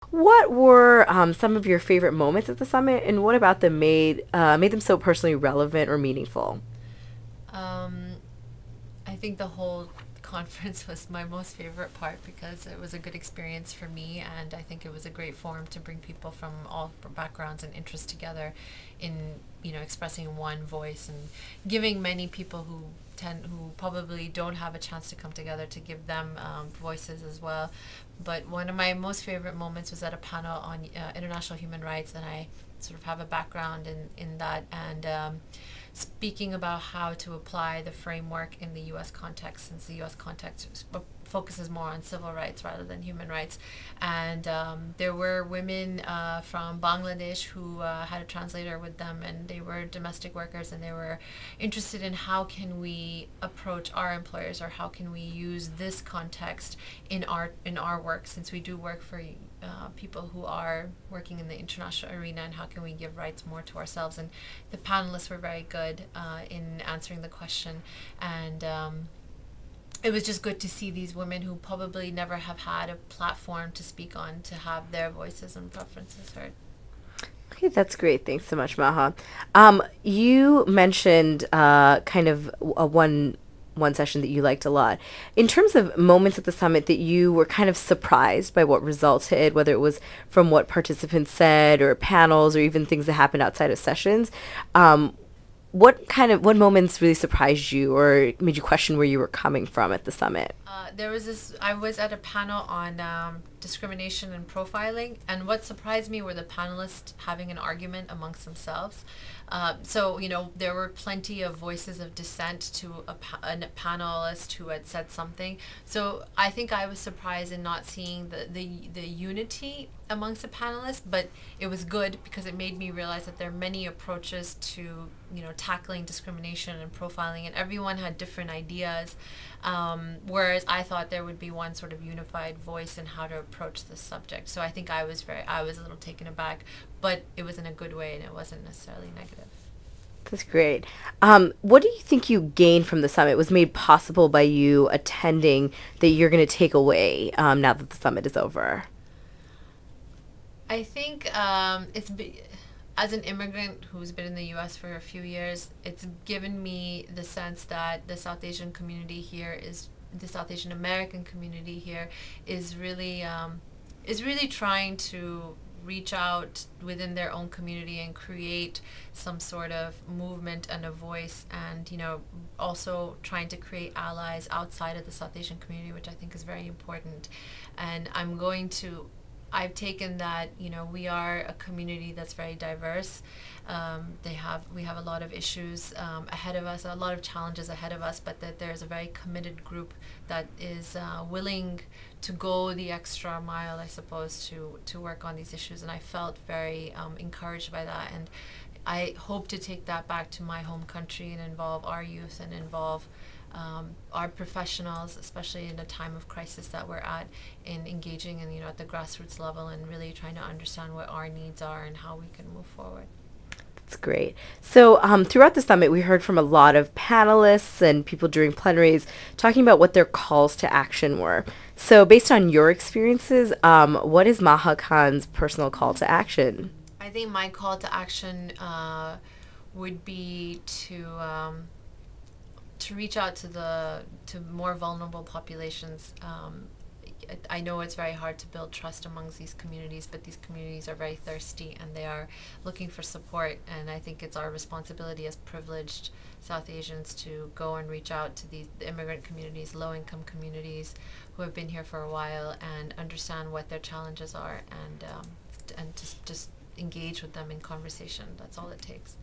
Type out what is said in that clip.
What were some of your favorite moments at the summit, and what about them made them so personally relevant or meaningful? Um, I think the whole conference was my most favorite part because it was a good experience for me, and I think it was a great forum to bring people from all backgrounds and interests together in expressing one voice and giving many people who probably don't have a chance to come together to give them voices as well. But one of my most favorite moments was at a panel on international human rights, and I sort of have a background in that, and speaking about how to apply the framework in the U.S. context, since the U.S. context focuses more on civil rights rather than human rights. And there were women from Bangladesh who had a translator with them, and they were domestic workers, and they were interested in how can we approach our employers, or how can we use this context in our work, since we do work for people who are working in the international arena, and how can we give rights more to ourselves. And the panelists were very good in answering the question, and it was just good to see these women who probably never have had a platform to speak on, to have their voices and preferences heard. Okay, that's great. Thanks so much, Maha. You mentioned kind of a one session that you liked a lot. In terms of moments at the summit that you were kind of surprised by what resulted, whether it was from what participants said or panels or even things that happened outside of sessions, what moments really surprised you or made you question where you were coming from at the summit? There was this. I was at a panel on discrimination and profiling, and what surprised me were the panelists having an argument amongst themselves. So there were plenty of voices of dissent to a panelist who had said something. So I think I was surprised in not seeing the unity amongst the panelists, but it was good because it made me realize that there are many approaches to tackling discrimination and profiling, and everyone had different ideas. Whereas I thought there would be one sort of unified voice in how to approach this subject. So I think I was a little taken aback, but it was in a good way and it wasn't necessarily negative. That's great. What do you think you gained from the summit was made possible by you attending that you're going to take away now that the summit is over? I think as an immigrant who's been in the US for a few years, it's given me the sense that the South Asian American community here is really trying to reach out within their own community and create some sort of movement and a voice, and also trying to create allies outside of the South Asian community, which I think is very important. And I've taken that, we are a community that's very diverse. We have a lot of issues ahead of us, a lot of challenges ahead of us, but that there's a very committed group that is willing to go the extra mile, I suppose, to work on these issues. And I felt very encouraged by that. And I hope to take that back to my home country and involve our youth and involve our professionals, especially in a time of crisis that we're at, in engaging in at the grassroots level and really trying to understand what our needs are and how we can move forward. That's great. So, throughout the summit, we heard from a lot of panelists and people during plenaries talking about what their calls to action were. So, based on your experiences, what is Maha Khan's personal call to action? I think my call to action would be to reach out to more vulnerable populations. I know it's very hard to build trust amongst these communities, but these communities are very thirsty and they are looking for support. And I think it's our responsibility as privileged South Asians to go and reach out to these immigrant communities, low-income communities who have been here for a while, and understand what their challenges are, and just engage with them in conversation. That's all it takes.